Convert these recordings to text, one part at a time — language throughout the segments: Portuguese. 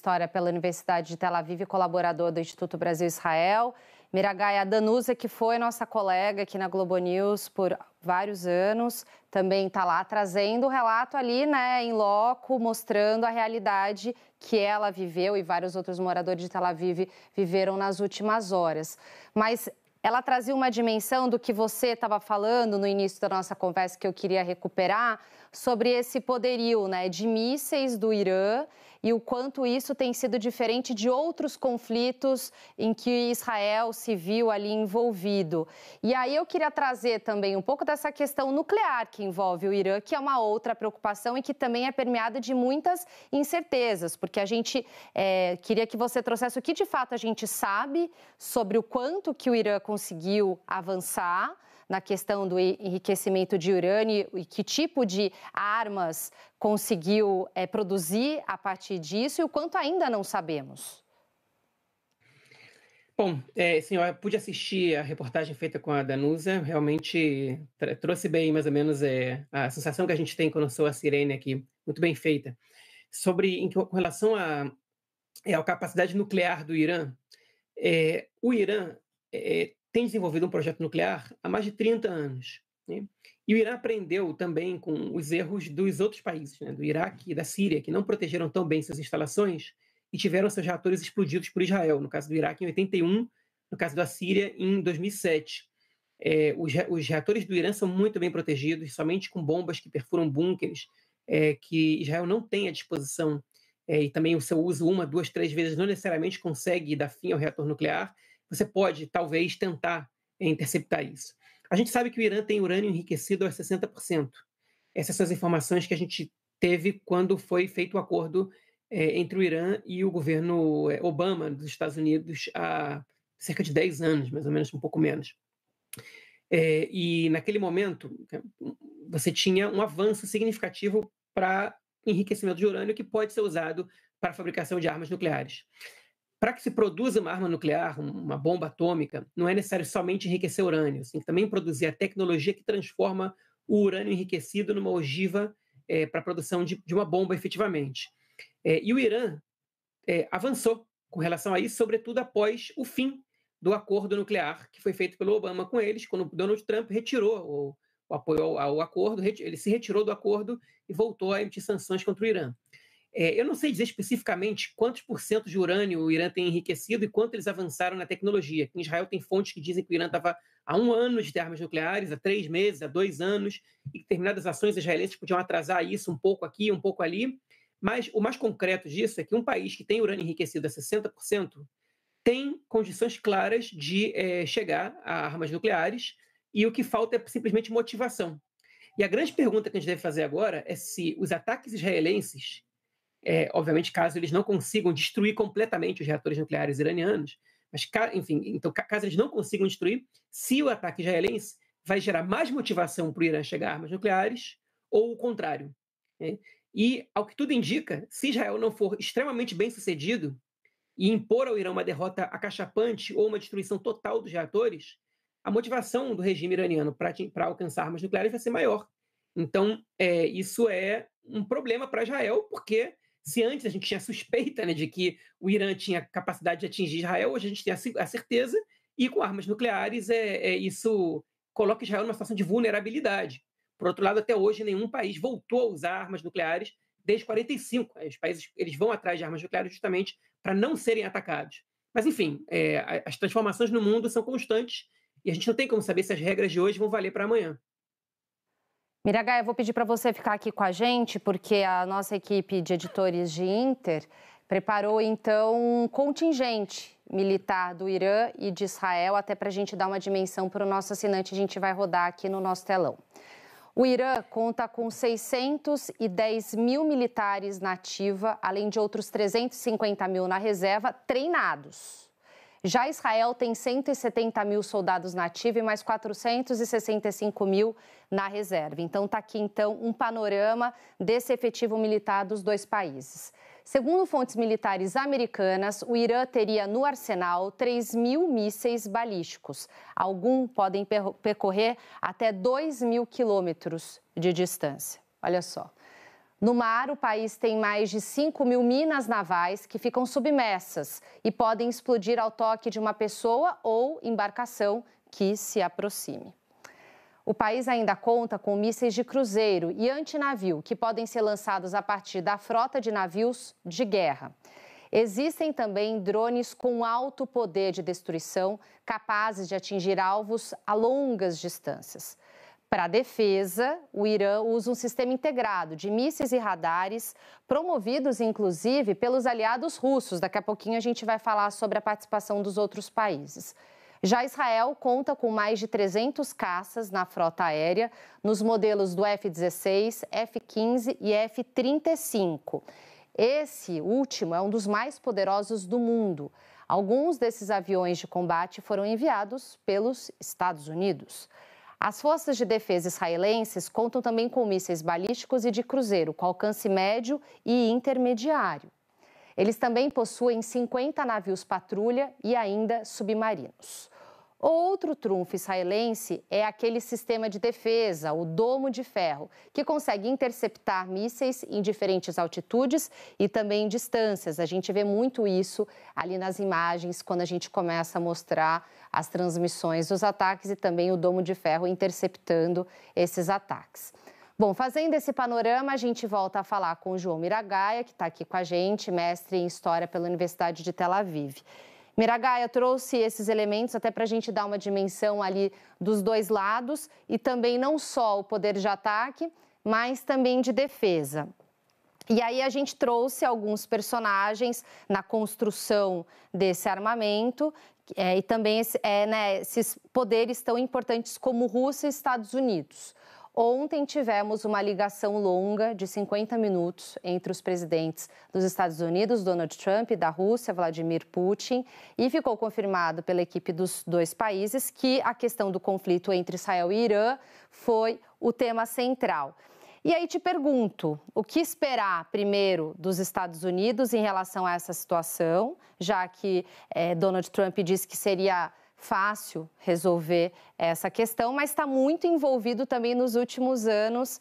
História pela Universidade de Tel Aviv e colaborador do Instituto Brasil-Israel. Miragai, a Danusa, que foi nossa colega aqui na Globo News por vários anos, também está lá trazendo o relato ali, né, em loco, mostrando a realidade que ela viveu e vários outros moradores de Tel Aviv viveram nas últimas horas. Mas ela trazia uma dimensão do que você estava falando no início da nossa conversa, que eu queria recuperar, sobre esse poderio, né, de mísseis do Irã e o quanto isso tem sido diferente de outros conflitos em que Israel se viu ali envolvido. E aí eu queria trazer também um pouco dessa questão nuclear que envolve o Irã, que é uma outra preocupação e que também é permeada de muitas incertezas, porque a gente queria que você trouxesse o que de fato a gente sabe sobre o quanto que o Irã conseguiu avançar na questão do enriquecimento de urânio e que tipo de armas conseguiu produzir a partir disso e o quanto ainda não sabemos. Bom, sim, eu pude assistir a reportagem feita com a Danusa, realmente trouxe bem mais ou menos a sensação que a gente tem quando soa a sirene aqui, muito bem feita. Com relação à capacidade nuclear do Irã, o Irã tem desenvolvido um projeto nuclear há mais de 30 anos. Né? E o Irã aprendeu também com os erros dos outros países, né? Do Iraque e da Síria, que não protegeram tão bem suas instalações e tiveram seus reatores explodidos por Israel, no caso do Iraque em 81, no caso da Síria em 2007. Os reatores do Irã são muito bem protegidos, somente com bombas que perfuram bunkers, que Israel não tem à disposição, e também o seu uso 1, 2, 3 vezes não necessariamente consegue dar fim ao reator nuclear. Você pode, talvez, tentar interceptar isso. A gente sabe que o Irã tem urânio enriquecido a 60%. Essas são as informações que a gente teve quando foi feito o acordo entre o Irã e o governo Obama dos Estados Unidos há cerca de 10 anos, mais ou menos, um pouco menos. E naquele momento, você tinha um avanço significativo para enriquecimento de urânio que pode ser usado para a fabricação de armas nucleares. Para que se produza uma arma nuclear, uma bomba atômica, não é necessário somente enriquecer urânio, você tem que também produzir a tecnologia que transforma o urânio enriquecido numa ogiva para a produção de uma bomba efetivamente. E o Irã avançou com relação a isso, sobretudo após o fim do acordo nuclear que foi feito pelo Obama com eles, quando Donald Trump retirou o apoio ao acordo, ele se retirou do acordo e voltou a emitir sanções contra o Irã. Eu não sei dizer especificamente quantos % de urânio o Irã tem enriquecido e quanto eles avançaram na tecnologia. Em Israel tem fontes que dizem que o Irã estava há 1 ano de ter armas nucleares, há 3 meses, há 2 anos, e que determinadas ações israelenses podiam atrasar isso um pouco aqui, um pouco ali. Mas o mais concreto disso é que um país que tem urânio enriquecido a 60% tem condições claras de chegar a armas nucleares, e o que falta é simplesmente motivação. E a grande pergunta que a gente deve fazer agora é se os ataques israelenses, obviamente, caso eles não consigam destruir completamente os reatores nucleares iranianos, mas, enfim, então, caso eles não consigam destruir, se o ataque israelense vai gerar mais motivação para o Irã chegar a armas nucleares ou o contrário. Né? E, ao que tudo indica, se Israel não for extremamente bem sucedido e impor ao Irã uma derrota acachapante ou uma destruição total dos reatores, a motivação do regime iraniano para alcançar armas nucleares vai ser maior. Então, isso é um problema para Israel, porque se antes a gente tinha suspeita, né, de que o Irã tinha capacidade de atingir Israel, hoje a gente tem a certeza, e com armas nucleares isso coloca Israel numa situação de vulnerabilidade. Por outro lado, até hoje nenhum país voltou a usar armas nucleares desde 1945. Os países eles vão atrás de armas nucleares justamente para não serem atacados. Mas, enfim, as transformações no mundo são constantes e a gente não tem como saber se as regras de hoje vão valer para amanhã. Miragai, eu vou pedir para você ficar aqui com a gente, porque a nossa equipe de editores de Inter preparou, então, um contingente militar do Irã e de Israel, até para a gente dar uma dimensão para o nosso assinante, a gente vai rodar aqui no nosso telão. O Irã conta com 610 mil militares na ativa, além de outros 350 mil na reserva, treinados. Já Israel tem 170 mil soldados na ativa e mais 465 mil na reserva. Então, está aqui, um panorama desse efetivo militar dos dois países. Segundo fontes militares americanas, o Irã teria no arsenal 3 mil mísseis balísticos. Alguns podem percorrer até 2 mil quilômetros de distância. Olha só. No mar, o país tem mais de 5 mil minas navais que ficam submersas e podem explodir ao toque de uma pessoa ou embarcação que se aproxime. O país ainda conta com mísseis de cruzeiro e antinavio, que podem ser lançados a partir da frota de navios de guerra. Existem também drones com alto poder de destruição, capazes de atingir alvos a longas distâncias. Para a defesa, o Irã usa um sistema integrado de mísseis e radares, promovidos inclusive pelos aliados russos. Daqui a pouquinho a gente vai falar sobre a participação dos outros países. Já Israel conta com mais de 300 caças na frota aérea, nos modelos do F-16, F-15 e F-35. Esse último é um dos mais poderosos do mundo. Alguns desses aviões de combate foram enviados pelos Estados Unidos. As forças de defesa israelenses contam também com mísseis balísticos e de cruzeiro, com alcance médio e intermediário. Eles também possuem 50 navios patrulha e ainda submarinos. Outro trunfo israelense é aquele sistema de defesa, o domo de ferro, que consegue interceptar mísseis em diferentes altitudes e também em distâncias. A gente vê muito isso ali nas imagens, quando a gente começa a mostrar as transmissões dos ataques e também o domo de ferro interceptando esses ataques. Bom, fazendo esse panorama, a gente volta a falar com o João Miragaia, que está aqui com a gente, mestre em História pela Universidade de Tel Aviv. Miragaia trouxe esses elementos até para a gente dar uma dimensão ali dos dois lados e também não só o poder de ataque, mas também de defesa. E aí a gente trouxe alguns personagens na construção desse armamento e também esses poderes tão importantes como Rússia e Estados Unidos. Ontem tivemos uma ligação longa de 50 minutos entre os presidentes dos Estados Unidos, Donald Trump, e da Rússia, Vladimir Putin, e ficou confirmado pela equipe dos dois países que a questão do conflito entre Israel e Irã foi o tema central. E aí te pergunto, o que esperar primeiro dos Estados Unidos em relação a essa situação, já que Donald Trump disse que seria fácil resolver essa questão, mas está muito envolvido também nos últimos anos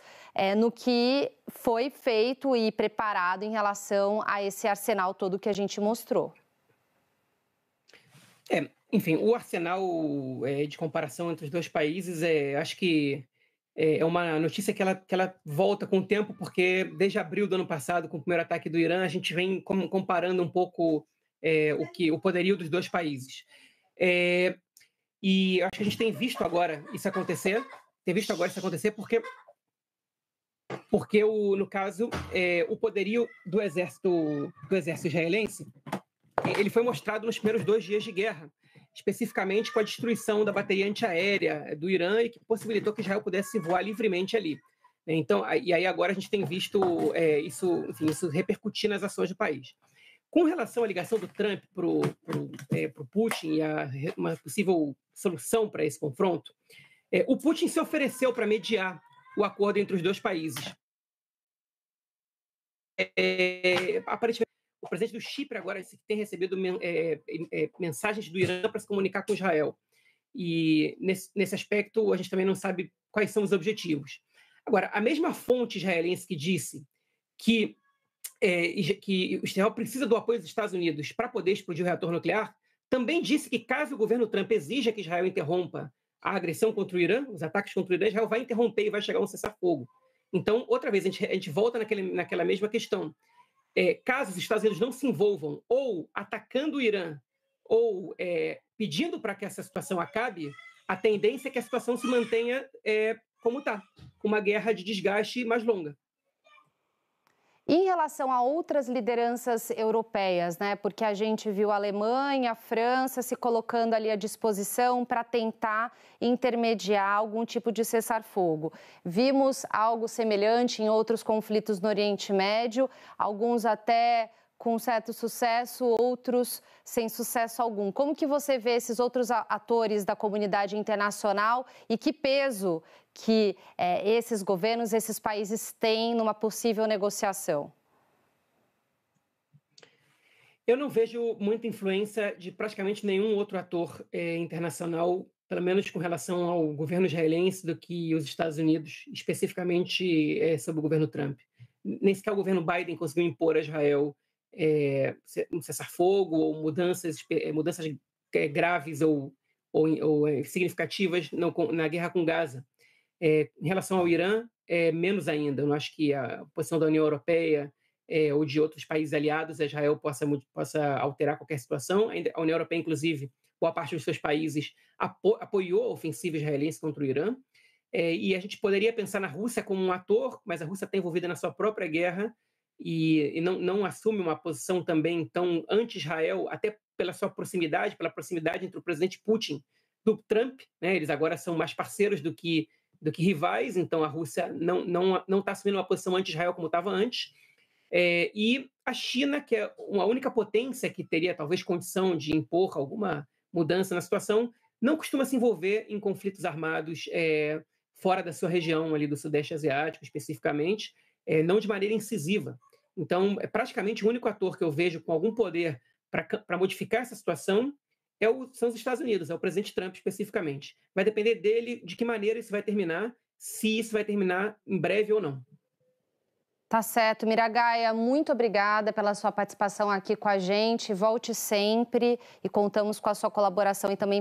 no que foi feito e preparado em relação a esse arsenal todo que a gente mostrou. Enfim, o arsenal de comparação entre os dois países, acho que é uma notícia que ela volta com o tempo, porque desde abril do ano passado, com o primeiro ataque do Irã, a gente vem comparando um pouco o poderio dos dois países. E acho que a gente tem visto agora isso acontecer, porque no caso, o poderio do exército israelense, ele foi mostrado nos primeiros 2 dias de guerra, especificamente com a destruição da bateria antiaérea do Irã e que possibilitou que Israel pudesse voar livremente ali. Então, e aí agora a gente tem visto isso repercutir nas ações do país. Com relação à ligação do Trump para o Putin e uma possível solução para esse confronto, o Putin se ofereceu para mediar o acordo entre os dois países. Aparentemente, o presidente do Chipre agora tem recebido mensagens do Irã para se comunicar com Israel. E nesse aspecto, a gente também não sabe quais são os objetivos. Agora, a mesma fonte israelense que disse que Israel precisa do apoio dos Estados Unidos para poder explodir o reator nuclear, também disse que caso o governo Trump exija que Israel interrompa a agressão contra o Irã, os ataques contra o Irã, Israel vai interromper e vai chegar a um cessar-fogo. Então, outra vez, a gente volta naquela mesma questão. Caso os Estados Unidos não se envolvam ou atacando o Irã ou pedindo para que essa situação acabe, a tendência é que a situação se mantenha como está, com uma guerra de desgaste mais longa. Em relação a outras lideranças europeias, né? Porque a gente viu a Alemanha, a França se colocando ali à disposição para tentar intermediar algum tipo de cessar-fogo. Vimos algo semelhante em outros conflitos no Oriente Médio, alguns até com certo sucesso, outros sem sucesso algum. Como que você vê esses outros atores da comunidade internacional e que peso que esses governos, esses países têm numa possível negociação? Eu não vejo muita influência de praticamente nenhum outro ator internacional, pelo menos com relação ao governo israelense, do que os Estados Unidos, especificamente sob o governo Trump. nem sequer o governo Biden conseguiu impor a Israel um cessar-fogo ou mudanças graves ou significativas na guerra com Gaza. Em relação ao Irã, menos ainda. Eu não acho que a posição da União Europeia ou de outros países aliados a Israel possa alterar qualquer situação. A União Europeia, inclusive, boa parte dos seus países apoiou a ofensiva israelense contra o Irã. E a gente poderia pensar na Rússia como um ator, mas a Rússia está envolvida na sua própria guerra e não assume uma posição também tão anti-Israel, até pela pela proximidade entre o presidente Putin do Trump, né? Eles agora são mais parceiros do que rivais, então a Rússia não está assumindo uma posição anti-Israel como estava antes. E a China, que é a única potência que teria talvez condição de impor alguma mudança na situação, não costuma se envolver em conflitos armados fora da sua região ali do Sudeste Asiático, especificamente, não de maneira incisiva. Então, praticamente o único ator que eu vejo com algum poder para modificar essa situação são os Estados Unidos, é o presidente Trump especificamente. Vai depender dele de que maneira isso vai terminar, se isso vai terminar em breve ou não. Tá certo, Miragaia, muito obrigada pela sua participação aqui com a gente. Volte sempre e contamos com a sua colaboração e também